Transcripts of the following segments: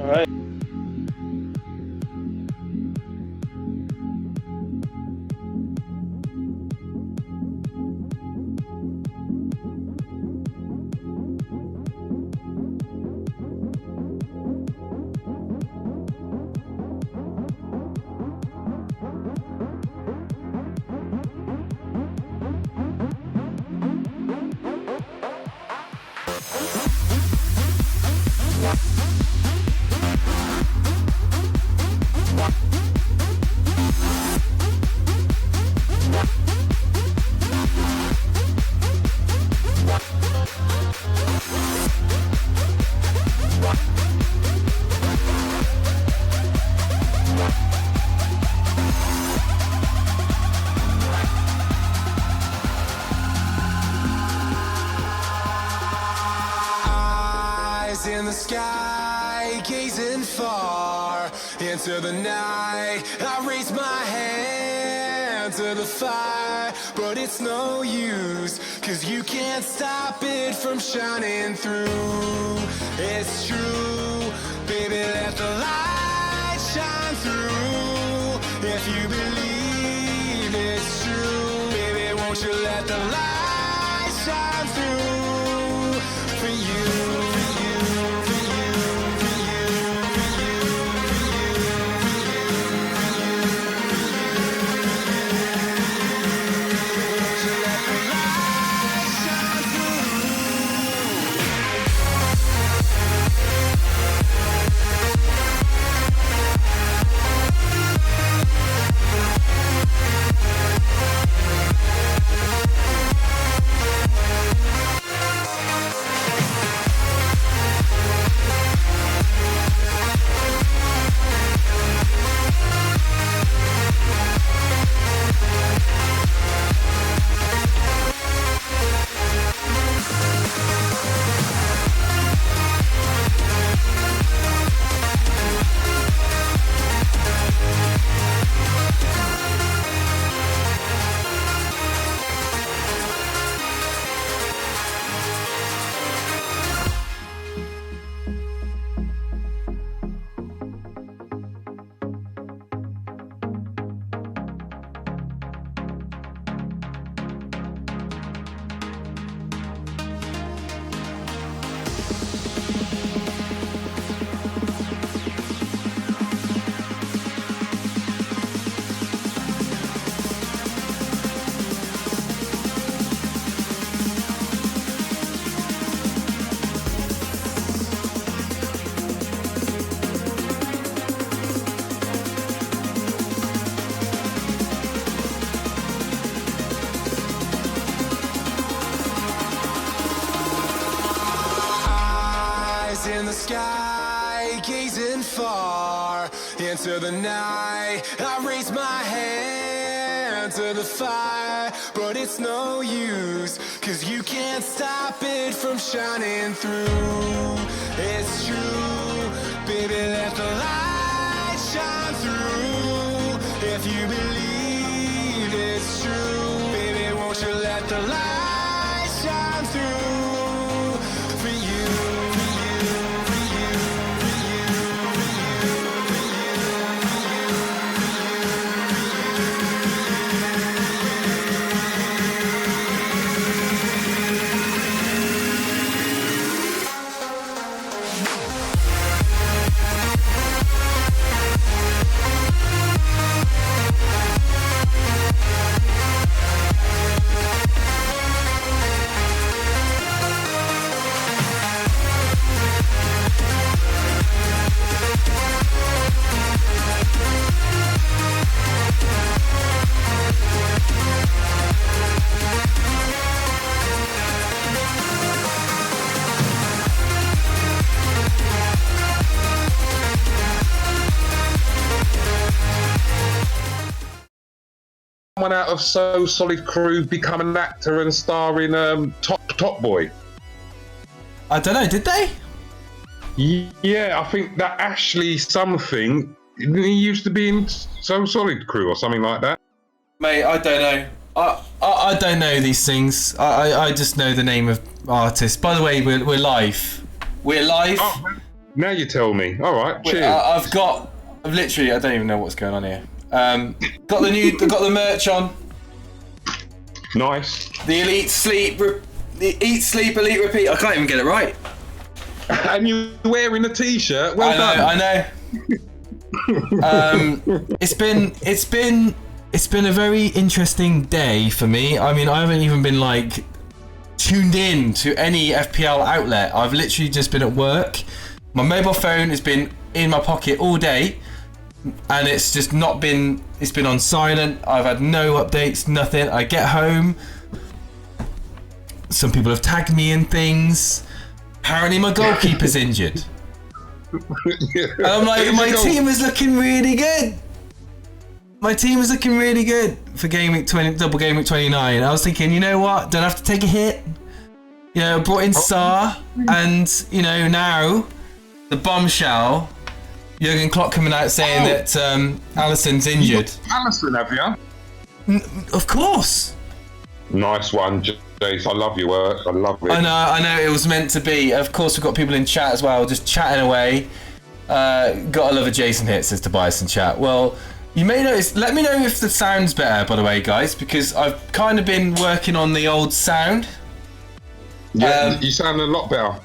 Right. In the sky, gazing far into the night, I raise my hand to the fire, but it's no use, 'cause you can't stop it from shining through. It's true, baby, let the light shine through. If you believe it's true, baby, won't you let the light shine through for you. In the sky, gazing far into the night, I raise my hand to the fire, but it's no use, 'cause you can't stop it from shining through. It's true, baby, let the light shine through. If you believe it's true, baby, won't you let the light shine through for you. Someone out of So Solid Crew become an actor and star in Top Boy? I don't know, did they? Yeah, I think that Ashley something, he used to be in So Solid Crew or something like that. Mate, I don't know. I don't know these things. I just know the name of artists. By the way, we're live. We're live. Oh, Now you tell me. All right, cheers. I've literally, I don't even know what's going on here. Got the merch on. Nice. The Elite Sleep, Eat, Sleep, Elite Repeat. I can't even get it right. And you're wearing a t-shirt. Well done. I know. It's been a very interesting day for me. I mean, I haven't even been like tuned in to any FPL outlet. I've literally just been at work. My mobile phone has been in my pocket all day, and it's just not been. It's been on silent. I've had no updates, nothing. I get home. Some people have tagged me in things. Apparently, my goalkeeper's injured. And I'm like, my team is looking really good. My team is looking really good for Gameweek 20, double Gameweek 29. I was thinking, you know what? Don't have to take a hit. You know, brought in Saar, and you know now the bombshell. Jurgen Klopp coming out saying that ALISSON's injured. ALISSON, have you? Of course. Nice one, Jace. I love your work. I love it. I know. It was meant to be. Of course, we've got people in chat as well, just chatting away. Gotta love a Jason hit, says Tobias in chat. Well, you may notice. Let me know if the sound's better, by the way, guys, because I've kind of been working on the old sound. Yeah, you sound a lot better.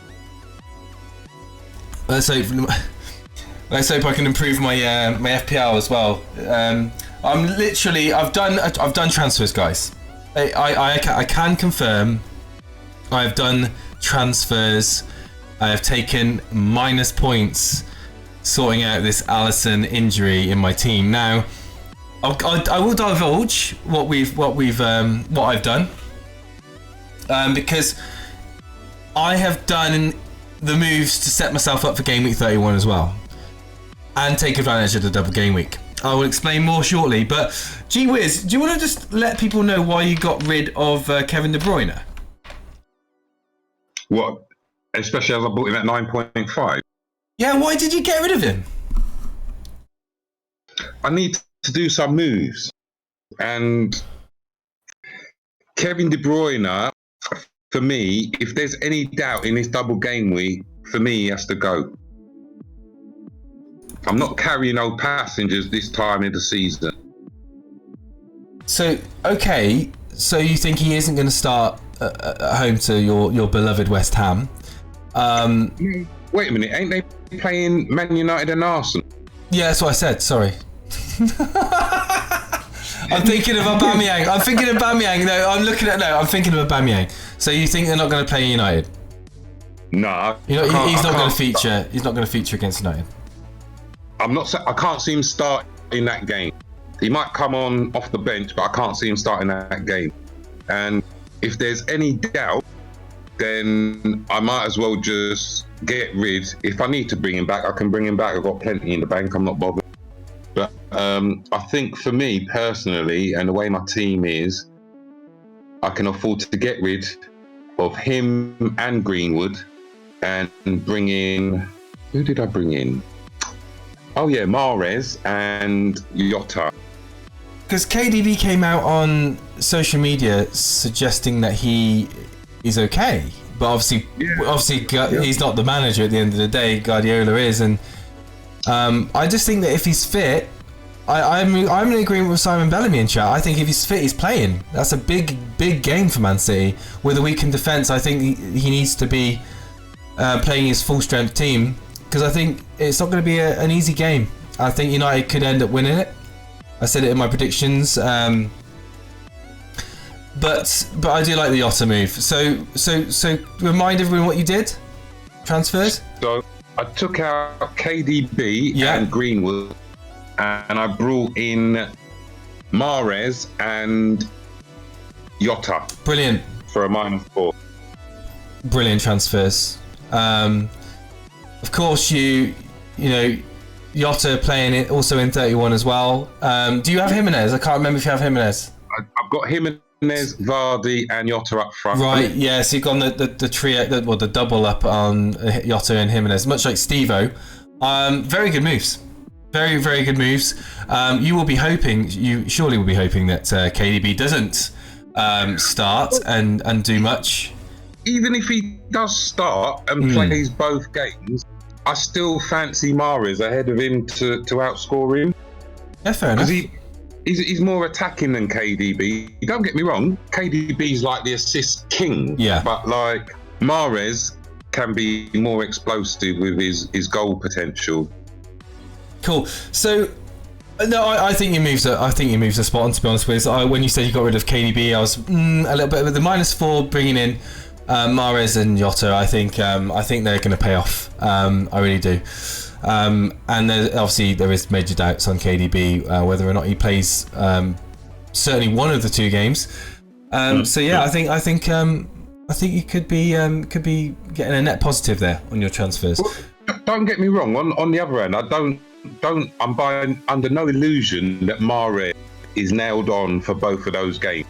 Let's hope I can improve my my FPL as well. I've done transfers, guys. I can confirm I've done transfers. I have taken minus points sorting out this ALISSON injury in my team. Now, I will divulge what I've done because I have done the moves to set myself up for Game Week 31 as well, and take advantage of the double game week. I will explain more shortly, but gee whiz, do you want to just let people know why you got rid of Kevin De Bruyne? What? Especially as I bought him at 9.5. Yeah, why did you get rid of him? I need to do some moves, and Kevin De Bruyne, for me, if there's any doubt in this double game week, for me, he has to go. I'm not carrying no passengers this time of the season. So, okay, so you think he isn't going to start at home to your beloved West Ham? Wait a minute, ain't they playing Man United and Arsenal? Yeah, that's what I said, sorry. I'm thinking of Aubameyang. I'm thinking of Aubameyang. I'm thinking of Aubameyang. So you think they're not going to play United? No, he's not going to feature. He's not going to feature against United. I can't see him start in that game. He might come on off the bench, but I can't see him starting that game. And if there's any doubt, then I might as well just get rid. If I need to bring him back, I can bring him back. I've got plenty in the bank. I'm not bothered. But I think for me personally, and the way my team is, I can afford to get rid of him and Greenwood and bring in... Who did I bring in? Oh yeah, Mahrez and Jota. Because KDB came out on social media suggesting that he is okay, but obviously he's not the manager at the end of the day. Guardiola is, and I just think that if he's fit, I'm in agreement with Simon Bellamy in chat. I think if he's fit, he's playing. That's a big game for Man City with a weakened defence. I think he needs to be playing his full strength team. Because I think it's not going to be an easy game. I think United could end up winning it. I said it in my predictions. But I do like the Jota move. So remind everyone what you did. Transfers. So I took out KDB and Greenwood, and I brought in Mahrez and Jota. Brilliant. For a -4. Brilliant transfers. Of course, you know, Jota playing it also in 31 as well. Do you have Jimenez? I can't remember if you have Jimenez. I've got Jimenez, Vardy, and Jota up front. Right, yeah. So you've gone the trio, the double up on Jota and Jimenez, much like Steve-O. Very good moves. Very, very good moves. You surely will be hoping that KDB doesn't start and do much. Even if he does start and plays both games, I still fancy Mahrez ahead of him to outscore him. Yeah, fair enough. Because he's more attacking than KDB. Don't get me wrong, KDB's like the assist king. Yeah. But like Mahrez can be more explosive with his goal potential. Cool. So, no, I think your moves are spot on. To be honest with you, when you said you got rid of KDB, I was a little bit with the -4 bringing in Mahrez and Jota. I think they're going to pay off. I really do. And there is major doubts on KDB whether or not he plays certainly one of the 2 games. So yeah, I think you could be getting a net positive there on your transfers. Well, don't get me wrong. On the other end, I'm buying under no illusion that Mahrez is nailed on for both of those games.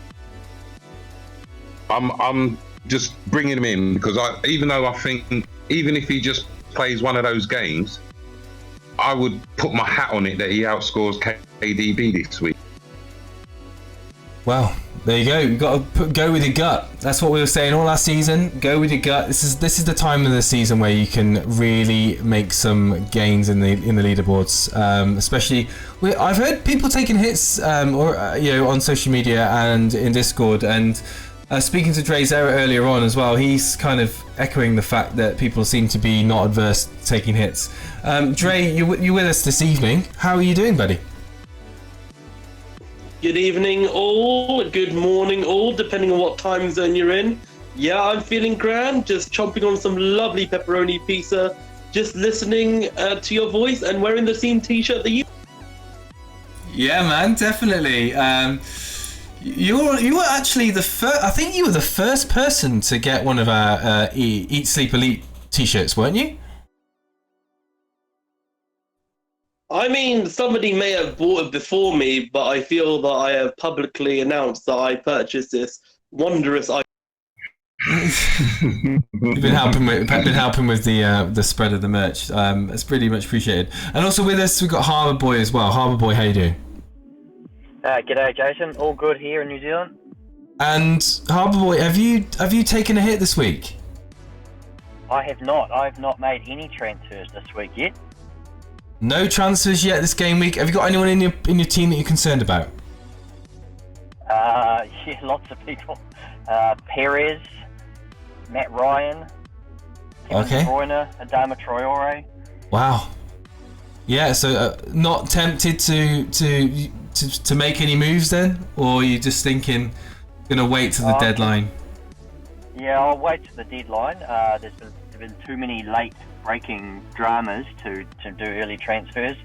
I'm just bringing him in because even though I think even if he just plays one of those games, I would put my hat on it that he outscores KDB this week. Well, there you go. You've got to go with your gut. That's what we were saying all last season. Go with your gut. This is the time of the season where you can really make some gains in the leaderboards. Especially, I've heard people taking hits, on social media and in Discord. And speaking to Dre Zera earlier on as well, he's kind of echoing the fact that people seem to be not adverse to taking hits. Dre, you're with us this evening. How are you doing, buddy? Good evening all, good morning all, depending on what time zone you're in. Yeah, I'm feeling grand, just chomping on some lovely pepperoni pizza, just listening to your voice and wearing the same t-shirt that you... Yeah, man, definitely. You were actually the first, I think you were the first person to get one of our Eat Sleep Elite t-shirts, weren't you? I mean, somebody may have bought it before me, but I feel that I have publicly announced that I purchased this wondrous item. You've been helping with the spread of the merch. It's pretty much appreciated. And also with us, we've got Harbour Boy as well. Harbour Boy, how you doing? G'day, Jason. All good here in New Zealand. And Harbour Boy, have you taken a hit this week? I have not. I've not made any transfers this week yet. No transfers yet this game week. Have you got anyone in your team that you're concerned about? Yeah, lots of people. Perez, Matt Ryan, Kevin De Bruyne, Adama Traore. Wow. Yeah, so not tempted to make any moves then, or are you just thinking gonna wait to the deadline? Yeah, I'll wait to the deadline. There's been too many late breaking dramas to do early transfers.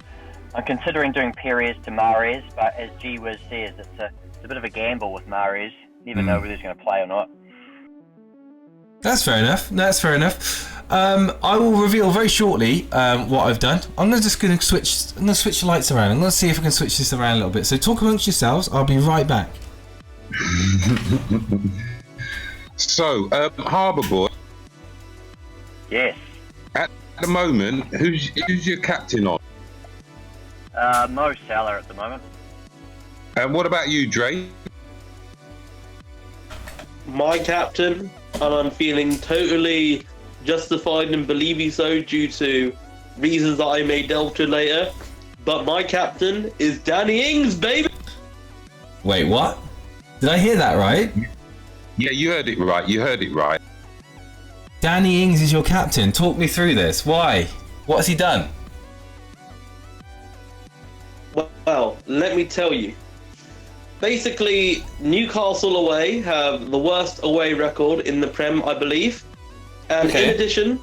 I'm considering doing Perez to Mahrez, but as G-Wiz says, it's a bit of a gamble with Mahrez. Never know whether he's going to play or not. That's fair enough. I will reveal very shortly what I've done. I'm going to switch the lights around. I'm going to see if I can switch this around a little bit. So talk amongst yourselves. I'll be right back. So, Harbour Boy. Yes. At the moment, who's your captain on? Mo Salah at the moment. And what about you, Dre? My captain, and I'm feeling totally justified in believing so due to reasons that I may delve to later. But my captain is Danny Ings, baby! Wait, what? Did I hear that right? Yeah, you heard it right. Danny Ings is your captain. Talk me through this. Why? What has he done? Well, let me tell you. Basically, Newcastle away have the worst away record in the Prem, I believe. And in addition,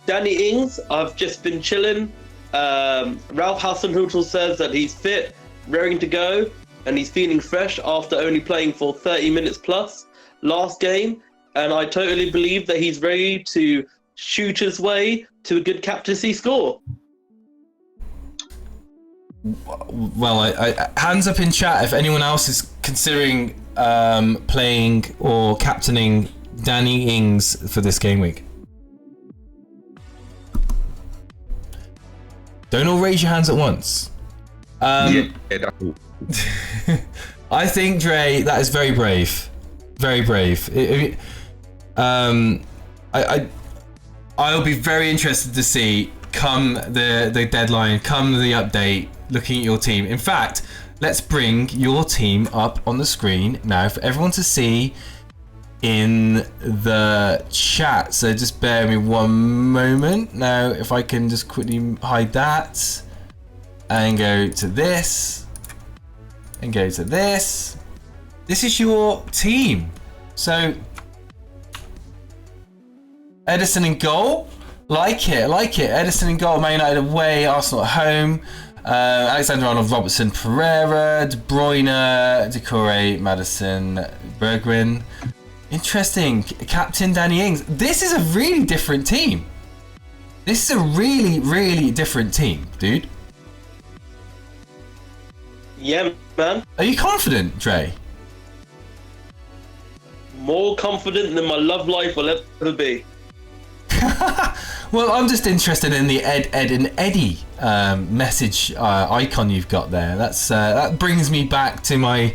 Danny Ings, I've just been chilling. Ralph Hasenhüttl says that he's fit, raring to go, and he's feeling fresh after only playing for 30 minutes plus last game. And I totally believe that he's ready to shoot his way to a good captaincy score. Well, I hands up in chat if anyone else is considering playing or captaining Danny Ings for this game week. Don't all raise your hands at once. Yeah. I think, Dre, that is very brave. Very brave. I'll be very interested to see come the deadline, come the update, looking at your team. In fact, let's bring your team up on the screen now for everyone to see in the chat. So just bear me one moment. Now, if I can just quickly hide that and go to this and go to this. This is your team. So Edison in goal. Like it. Edison in goal, Man United away, Arsenal at home. Alexander-Arnold, Robertson, Pereira, De Bruyne, Decore, Madison, Bergwijn. Interesting. Captain Danny Ings. This is a really different team. This is a really, really different team, dude. Yeah, man. Are you confident, Dre? More confident than my love life will ever be. Well, I'm just interested in the Ed, and Eddie message icon you've got there. That brings me back to my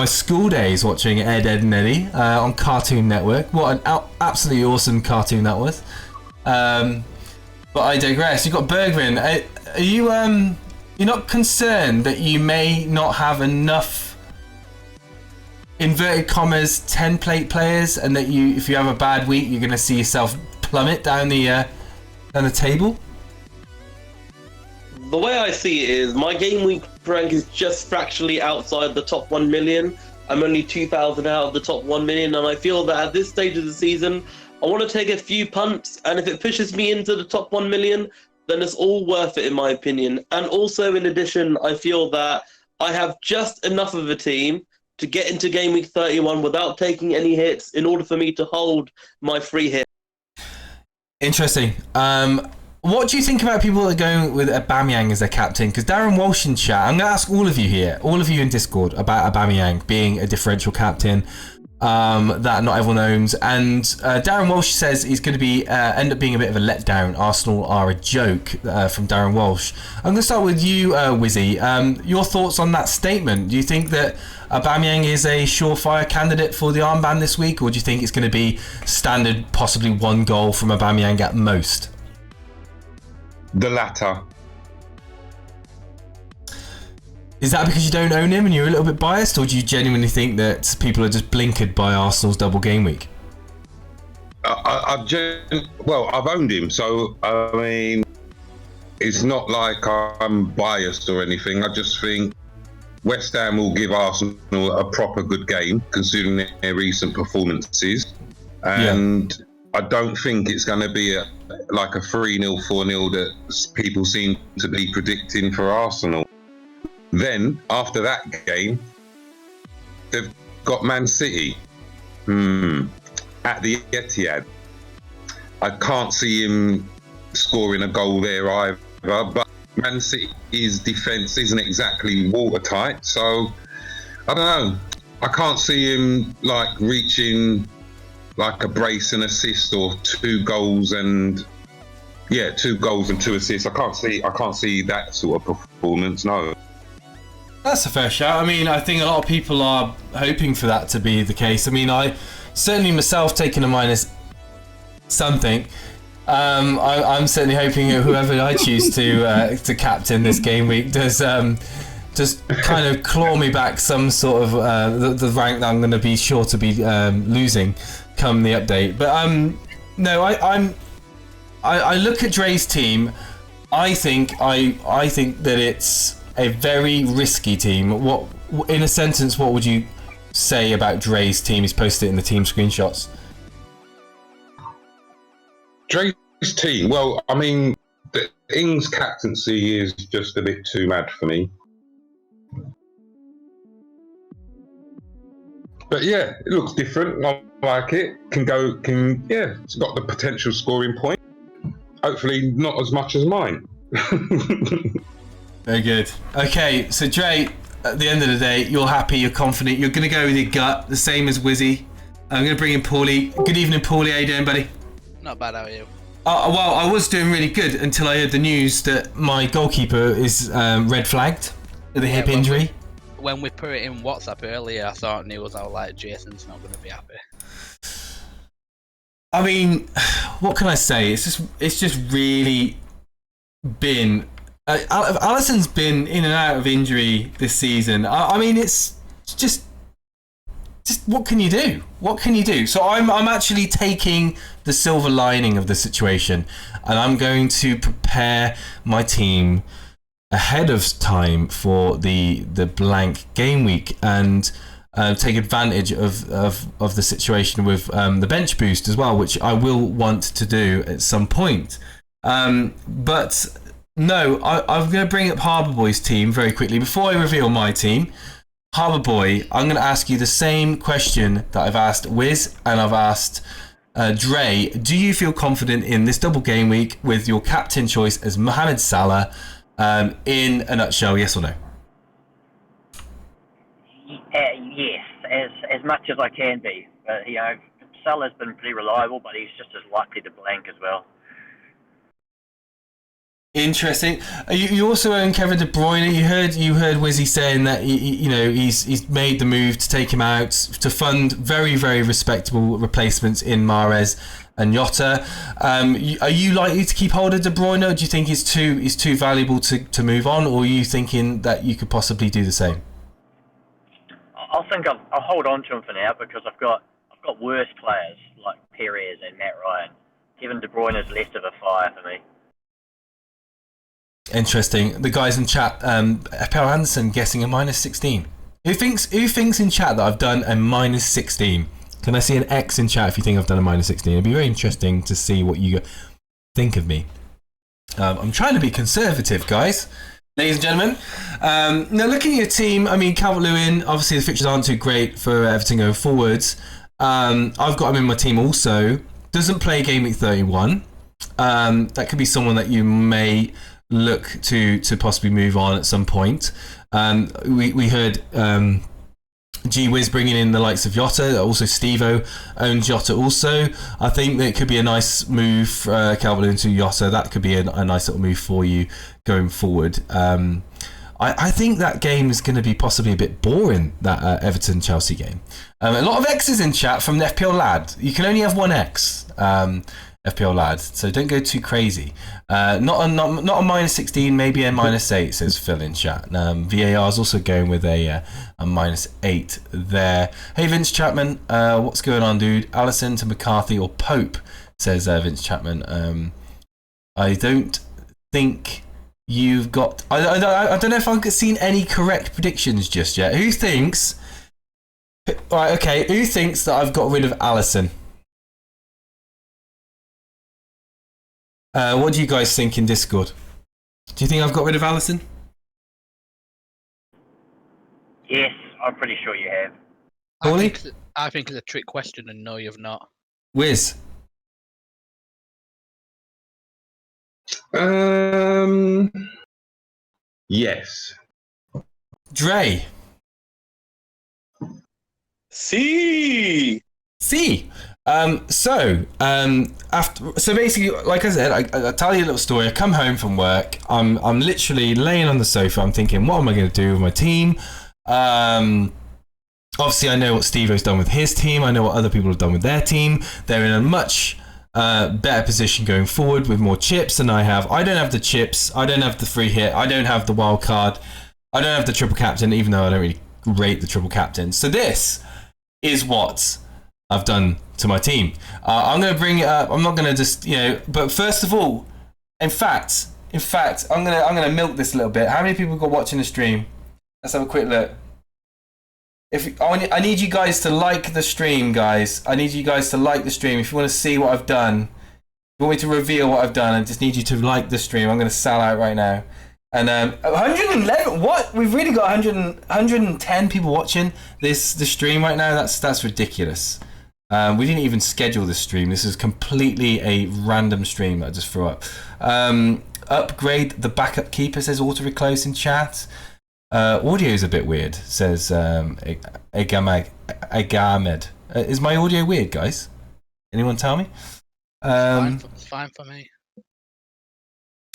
school days watching Ed, and Eddie on Cartoon Network. What an absolutely awesome cartoon that was. But I digress. You've got Bergwijn. Are you you're not concerned that you may not have enough inverted commas template players, and that if you have a bad week, you're going to see yourself plummet down the table? The way I see it is my game week rank is just fractionally outside the top 1 million. I'm only 2,000 out of the top 1 million, and I feel that at this stage of the season, I want to take a few punts, and if it pushes me into the top 1 million, then it's all worth it in my opinion. And also, in addition, I feel that I have just enough of a team to get into game week 31 without taking any hits in order for me to hold my free hit. Interesting. What do you think about people that are going with Aubameyang as their captain? Because Darren Walsh in chat, I'm going to ask all of you here, all of you in Discord, about Aubameyang being a differential captain that not everyone owns. And Darren Walsh says he's going to be end up being a bit of a letdown. Arsenal are a joke, from Darren Walsh. I'm going to start with you, Wizzy. Your thoughts on that statement? Do you think that Aubameyang is a surefire candidate for the armband this week, or do you think it's going to be standard, possibly one goal from Aubameyang at most? The latter. Is that because you don't own him and you're a little bit biased, or do you genuinely think that people are just blinkered by Arsenal's double game week? I've owned him, so I mean, it's not like I'm biased or anything. I just think West Ham will give Arsenal a proper good game, considering their recent performances. And I don't think it's going to be like a 3-0, 4-0 that people seem to be predicting for Arsenal. Then, after that game, they've got Man City at the Etihad. I can't see him scoring a goal there either, but Man City's defence isn't exactly watertight, so I don't know. I can't see him like reaching like a brace and assist, or 2 goals and 2 assists. I can't see that sort of performance. No. That's a fair shout. I mean, I think a lot of people are hoping for that to be the case. I mean, I certainly myself taking a minus something. I'm certainly hoping that whoever I choose to captain this game week does just kind of claw me back some sort of the rank that I'm going to be sure to be losing come the update. But no, I look at Dre's team. I think that it's a very risky team. What, in a sentence, what would you say about Dre's team? He's posted it in the team screenshots. Dre's team, well, I mean, the Ings captaincy is just a bit too mad for me. But yeah, it looks different. I like it. It's got the potential scoring point. Hopefully not as much as mine. Very good. Okay, so Dre, at the end of the day, you're happy, you're confident, you're going to go with your gut, the same as Wizzy. I'm going to bring in Paulie. Good evening, Paulie. How you doing, buddy? Not bad, how are you? Well, I was doing really good until I heard the news that my goalkeeper is red flagged with a hip injury. When we put it in WhatsApp earlier, I thought news. I was like, Jason's not going to be happy. I mean, what can I say? It's just really been Alisson's been in and out of injury this season. I mean, it's just what can you do? What can you do? So I'm actually taking the silver lining of the situation, and I'm going to prepare my team ahead of time for the blank game week and take advantage of the situation with the bench boost as well, which I will want to do at some point. But no, I'm going to bring up Harbour Boy's team very quickly before I reveal my team. Harbour Boy, I'm going to ask you the same question that I've asked Wiz and I've asked Dre. Do you feel confident in this double game week with your captain choice as Mohamed Salah? In a nutshell, yes or no? Yes, as much as I can be. Salah's been pretty reliable, but he's just as likely to blank as well. Interesting. You also own Kevin De Bruyne. You heard Wizzy saying that he's made the move to take him out to fund very, very respectable replacements in Mahrez and Jota. Are you likely to keep hold of De Bruyne, or do you think he's too valuable to move on, or are you thinking that you could possibly do the same? I think I'll hold on to him for now because I've got worse players like Perez and Matt Ryan. Kevin De Bruyne is less of a fire for me. Interesting. The guys in chat, FPL Anderson guessing a -16. Who thinks in chat that I've done a -16? Can I see an X in chat if you think I've done a -16? It'd be very interesting to see what you think of me. I'm trying to be conservative, guys. Ladies and gentlemen. Now looking at your team, I mean, Calvert-Lewin, obviously the fixtures aren't too great for Everton going forwards. I've got him in my team also. Doesn't play Game Week 31. That could be someone that you may look to possibly move on at some point. We heard G-Wiz bringing in the likes of Jota. Also Steve-O owns Jota also. I think that it could be a nice move for Calvert-Lewin to Jota. That could be a nice little move for you going forward. I think that game is going to be possibly a bit boring, that Everton-Chelsea game. A lot of X's in chat from the FPL lad. You can only have one X. FPL lad, so don't go too crazy. Not a -16, maybe a -8, says Phil in chat. VAR is also going with a -8 there. Hey Vince Chapman, what's going on, dude? Alisson to McCarthy or Pope, says Vince Chapman. I don't think you've got. I don't know if I've seen any correct predictions just yet. Who thinks? Right, okay. Who thinks that I've got rid of Alisson? What do you guys think in Discord? Do you think I've got rid of Alisson? Yes, I'm pretty sure you have. I think it's a trick question, and no, you've not. Wiz? Yes. Dre? See. So basically, like I said, I tell you a little story. I come home from work. I'm literally laying on the sofa. I'm thinking, what am I going to do with my team? Obviously, I know what Steve-O's done with his team. I know what other people have done with their team. They're in a much better position going forward with more chips than I have. I don't have the chips. I don't have the free hit. I don't have the wild card. I don't have the triple captain, even though I don't really rate the triple captain. So this is what I've done to my team. I'm going to bring it up. I'm not going to just, but first of all, in fact, I'm going to milk this a little bit. How many people got watching the stream? Let's have a quick look. I need you guys to like the stream, guys. I need you guys to like the stream. If you want to see what I've done, if you want me to reveal what I've done, I just need you to like the stream. I'm going to sell out right now. And 111. What? We've really got 110 people watching the stream right now. That's ridiculous. We didn't even schedule this stream. This is completely a random stream that I just threw up. Upgrade the backup keeper, says auto reclose in chat. Audio is a bit weird, says Agamed. Is my audio weird, guys? Anyone tell me? Fine for me.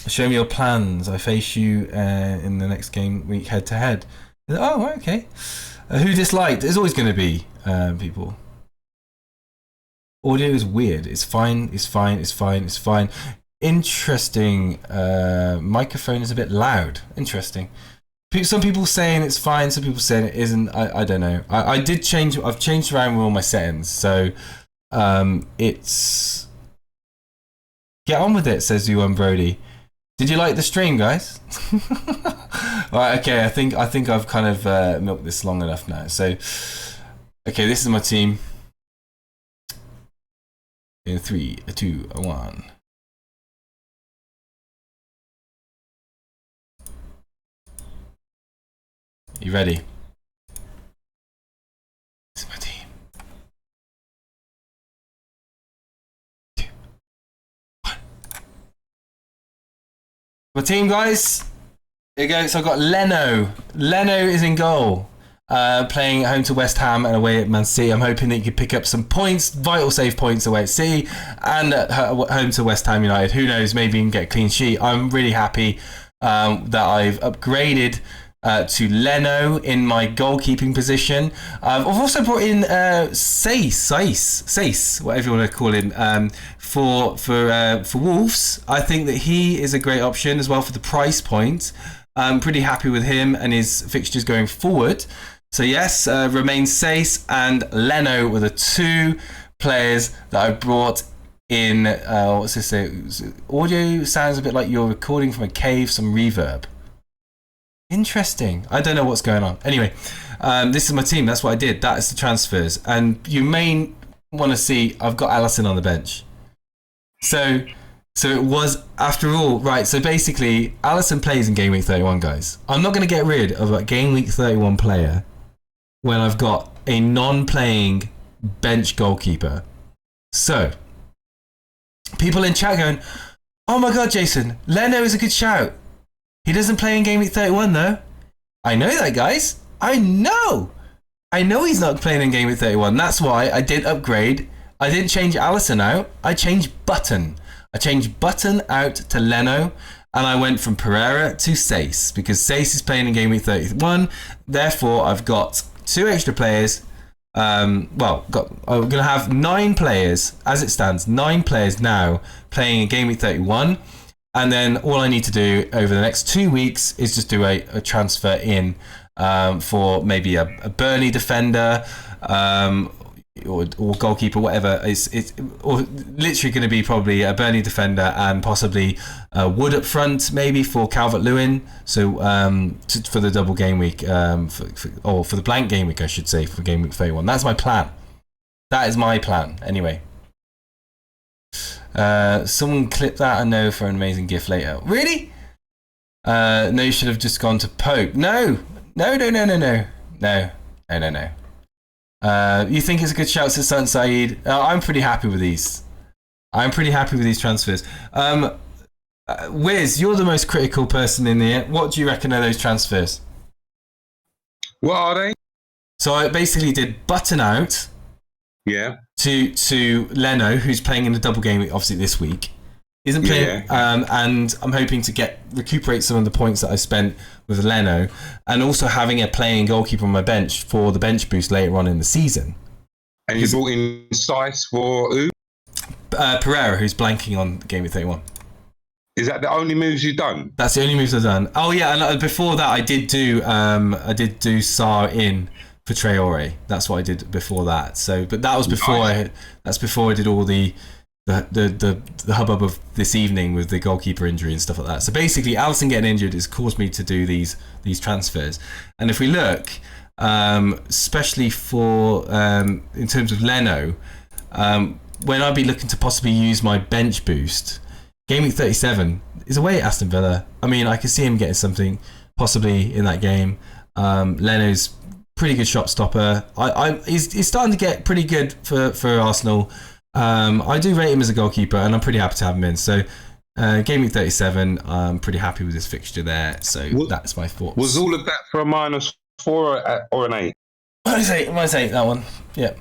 Show me your plans. I face you in the next game week head to head. Oh, okay. Who disliked? There's always going to be people. Audio is weird. It's fine. Interesting. Microphone is a bit loud. Interesting. Some people saying it's fine. Some people saying it isn't. I don't know. I did change. I've changed around with all my settings. So it's get on with it. Says you Brody. Did you like the stream, guys? Right. Okay. I think I've kind of milked this long enough now. So okay, this is my team. In 3, 2, 1. You ready? This is my team. 2, 1. My team, guys. Here you go. So I've got Leno. Leno is in goal. Playing at home to West Ham and away at Man City. I'm hoping that you could pick up some points, vital save points away at City and at home to West Ham United. Who knows, maybe you can get a clean sheet. I'm really happy that I've upgraded to Leno in my goalkeeping position. I've also brought in Sace, whatever you want to call him, for Wolves. I think that he is a great option as well for the price point. I'm pretty happy with him and his fixtures going forward. So yes, remains Sace and Leno were the 2 players that I brought in. What's this say? Audio sounds a bit like you're recording from a cave, some reverb. Interesting. I don't know what's going on. Anyway, this is my team. That's what I did. That is the transfers. And you may want to see I've got ALISSON on the bench. So it was, after all, right, so basically, ALISSON plays in Game Week 31, guys. I'm not going to get rid of a Game Week 31 player when I've got a non-playing bench goalkeeper. So, people in chat going, oh my god, Jason, Leno is a good shout. He doesn't play in Game Week 31, though. I know that, guys. I know he's not playing in Game Week 31. That's why I did upgrade. I didn't change ALISSON out. I changed Button. I changed Button out to Leno, and I went from Pereira to Sace, because Sace is playing in Game Week 31. Therefore, I've got 2 extra players. I'm going to have 9 players, as it stands, 9 players now playing in Game Week 31. And then all I need to do over the next 2 weeks is just do a transfer in for maybe a Burnley defender, or goalkeeper, whatever. It's or literally going to be probably a Burnley defender and possibly Wood up front, maybe for Calvert-Lewin. So for the double game week, or for the blank game week, I should say, for Game Week 31. That's my plan. That is my plan. Anyway, someone clip that. I know for an amazing gift later. Really? No, you should have just gone to Pope. No. You think it's a good shout to Sun Saeed? I'm pretty happy with these. Transfers. Wiz, you're the most critical person in here. What do you reckon of those transfers? What are they? So I basically did Button out. Yeah. To Leno, who's playing in the double game obviously this week. Isn't playing, and I'm hoping to recuperate some of the points that I spent with Leno, and also having a playing goalkeeper on my bench for the bench boost later on in the season. And you brought in Sice for who? Pereira, who's blanking on Game Week 31. Is that the only moves you've done? That's the only moves I've done. Oh yeah, and before that I did do Sar in for Traore. That's what I did before that. So, but that was before I did all the hubbub of this evening with the goalkeeper injury and stuff like that. So basically, ALISSON getting injured has caused me to do these transfers. And if we look, especially for in terms of Leno, when I'd be looking to possibly use my bench boost, Game Week 37 is away at Aston Villa. I mean, I could see him getting something possibly in that game. Leno's pretty good shot stopper. He's starting to get pretty good for Arsenal. I do rate him as a goalkeeper, and I'm pretty happy to have him in. So, Game Week 37, I'm pretty happy with his fixture there. So that's my thoughts. Was all of that for a -4 or an 8? Minus 8, that one. Yeah.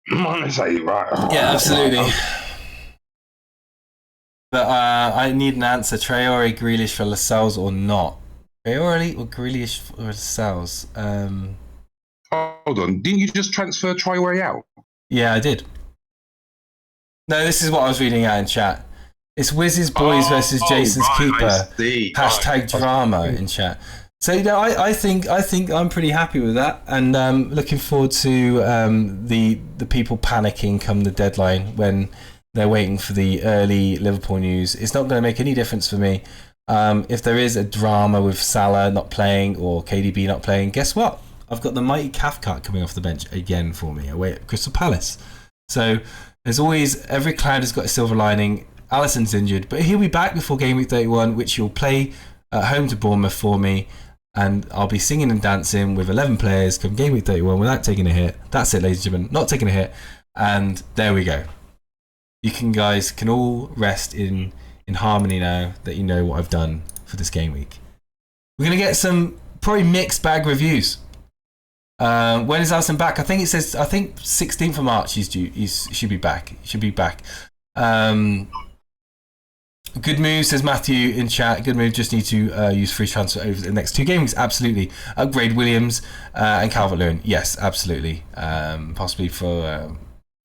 -8, right? Yeah, absolutely. But I need an answer. Traore, Grealish for Lascelles or not? Traore or Grealish for Lascelles? Hold on. Didn't you just transfer Traore out? Yeah, I did. No, this is what I was reading out in chat. It's Wiz's boys versus Jason's keeper. Hashtag Right. drama in chat. So I think I'm pretty happy with that, and looking forward to the people panicking come the deadline when they're waiting for the early Liverpool news. It's not going to make any difference for me. If there is a drama with Salah not playing or KDB not playing, guess what? I've got the mighty Cathcart coming off the bench again for me away at Crystal Palace. So there's always, every cloud has got a silver lining. Alisson's injured, but he'll be back before Gameweek 31, which he'll play at home to Bournemouth for me. And I'll be singing and dancing with 11 players come Gameweek 31 without taking a hit. That's it, ladies and gentlemen. Not taking a hit. And there we go. You guys can all rest in harmony now that you know what I've done for this game week. We're going to get some probably mixed bag reviews. When is Alisson back? I think 16th of March he's due. He should be back. Good move, says Matthew in chat. Good move, just need to use free transfer over the next 2 games. Absolutely. Upgrade Williams and Calvert-Lewin. Yes, absolutely. Possibly for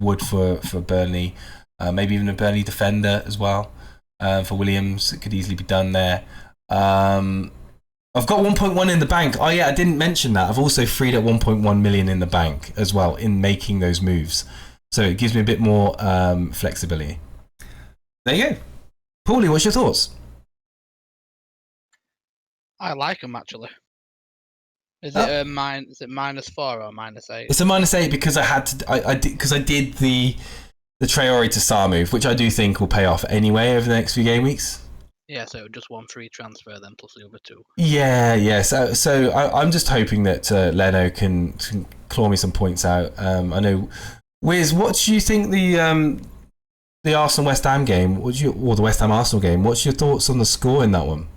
Wood for Burnley. Maybe even a Burnley defender as well. For Williams, it could easily be done there. I've got 1.1 in the bank. Oh yeah, I didn't mention that. I've also freed up 1.1 million in the bank as well in making those moves. So it gives me a bit more flexibility. There you go. Paulie, what's your thoughts? I like them actually. Is it -4 or -8? It's a -8 because I had to. I did the Traore to Sarr move, which I do think will pay off anyway over the next few game weeks. Yeah, so just 1 free transfer then plus the other 2. Yeah. So I'm just hoping that Leno can claw me some points out. I know. Wiz, what do you think the Arsenal West Ham game? Or the West Ham Arsenal game? What's your thoughts on the score in that one?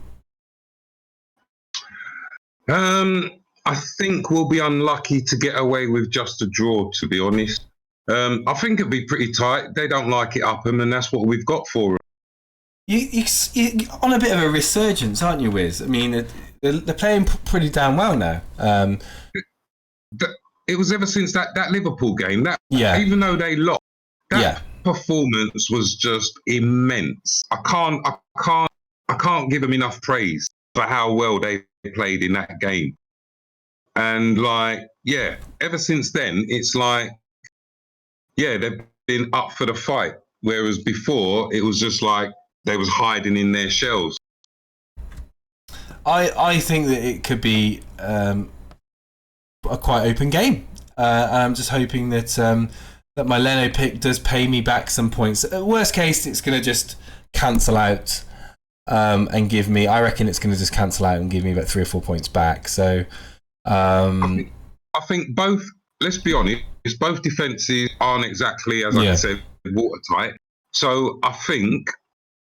I think we'll be unlucky to get away with just a draw, to be honest. I think it'll be pretty tight. They don't like it up them, and that's what we've got for them. You're on a bit of a resurgence, aren't you, Wiz? I mean, they're playing pretty damn well now. It was ever since that Liverpool game. Even though they lost, that performance was just immense. I can't give them enough praise for how well they played in that game. And ever since then, it's they've been up for the fight. Whereas before, it was just like they was hiding in their shells. I think that it could be a quite open game. I'm just hoping that my Leno pick does pay me back some points. Worst case, it's going to just cancel out and give me. I reckon it's going to just cancel out and give me about 3 or 4 points back. So I think both. Let's be honest. Both defences aren't exactly, as I said, watertight. So I think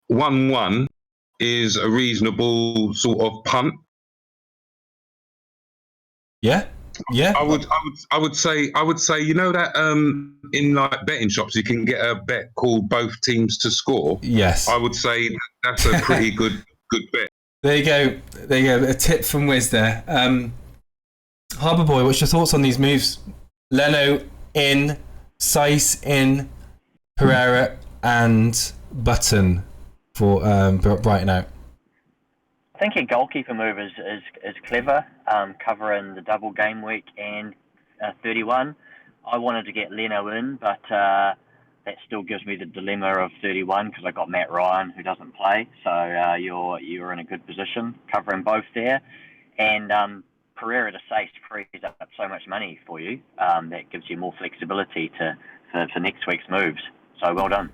1-1 is a reasonable sort of punt. Yeah. I would say you know that in like betting shops you can get a bet called both teams to score. Yes. I would say that's a pretty good bet. There you go. A tip from Wiz there. Harbour Boy, what's your thoughts on these moves? Leno in, Saiss in, Pereira and Button for Brighton out. I think your goalkeeper move is clever, covering the double game week and 31. I wanted to get Leno in, but that still gives me the dilemma of 31 because I got Matt Ryan who doesn't play. So you're in a good position covering both there, and Pereira to Saiss frees up so much money for you. That gives you more flexibility for next week's moves. So well done.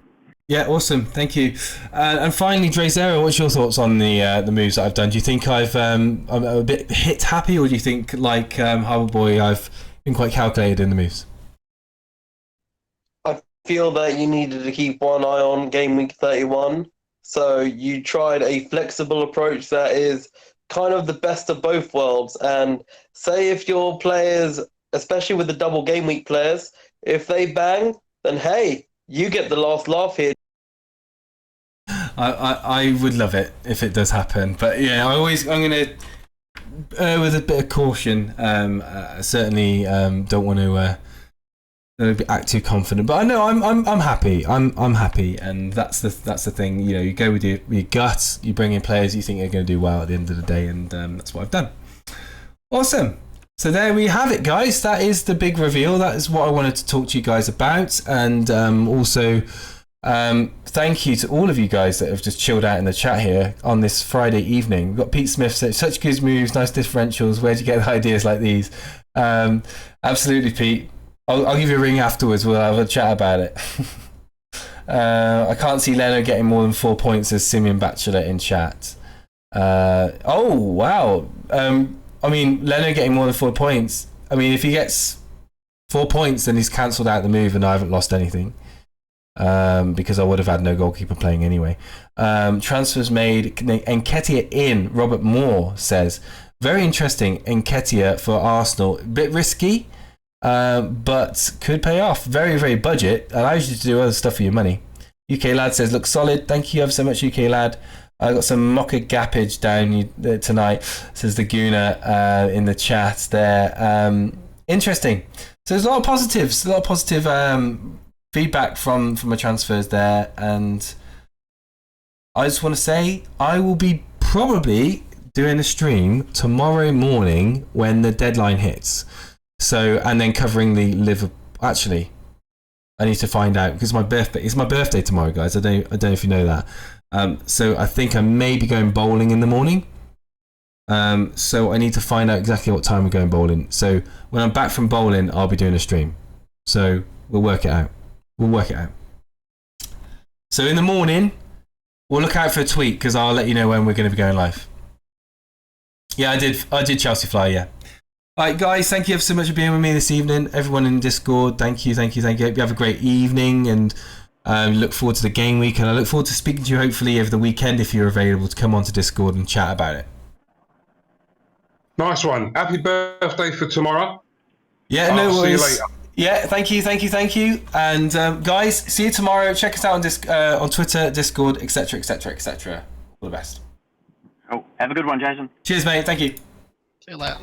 Yeah, awesome. Thank you. And finally, Drazera, what's your thoughts on the moves that I've done? Do you think I'm a bit hit happy, or do you think, like Harbour Boy, I've been quite calculated in the moves? I feel that you needed to keep one eye on Game Week 31. So you tried a flexible approach that is kind of the best of both worlds. And say if your players, especially with the double Game Week players, if they bang, then hey, you get the last laugh here. I would love it if it does happen, but yeah, I'm going to with a bit of caution. I certainly don't want to act too confident. But I know I'm happy. I'm happy, and that's the thing. You know, you go with your gut. You bring in players you think are going to do well at the end of the day, and that's what I've done. Awesome. So there we have it, guys. That is the big reveal. That is what I wanted to talk to you guys about, and also thank you to all of you guys that have just chilled out in the chat here on this Friday evening. We've got Pete Smith said, such good moves, nice differentials. Where'd you get the ideas like these? Absolutely, Pete. I'll give you a ring afterwards. We'll have a chat about it. I can't see Leno getting more than 4 points as Simeon Bachelor in chat. Oh, wow. I mean, Leno getting more than 4 points. I mean, if he gets 4 points, then he's cancelled out the move and I haven't lost anything. Because I would have had no goalkeeper playing anyway. Transfers made. Nketiah in. Robert Moore says, very interesting. Nketiah for Arsenal. A bit risky. But could pay off. Very, very budget. Allows you to do other stuff for your money. UK Lad says, looks solid. Thank you ever so much, UK Lad. I got some mocha gappage down tonight, says the Guna in the chat there. Interesting. So there's a lot of positives, a lot of positive feedback from my transfers there. And I just want to say I will be probably doing a stream tomorrow morning when the deadline hits. So, and then covering the Liverpool. Actually, I need to find out because it's my birthday tomorrow, guys. I don't know if you know that. So I think I may be going bowling in the morning. So I need to find out exactly what time we're going bowling. So when I'm back from bowling, I'll be doing a stream. So we'll work it out. So in the morning, we'll look out for a tweet because I'll let you know when we're going to be going live. Yeah, I did Chelsea Fly, yeah. Alright guys, thank you so much for being with me this evening. Everyone in Discord, thank you. Hope you have a great evening and look forward to the game week, and I look forward to speaking to you hopefully over the weekend if you're available to come onto Discord and chat about it. Nice one. Happy birthday for tomorrow. Yeah, no worries. See you later. Yeah, thank you. And guys, see you tomorrow. Check us out on Twitter, Discord, etc. All the best. Oh, have a good one, Jason. Cheers, mate. Thank you. See you later.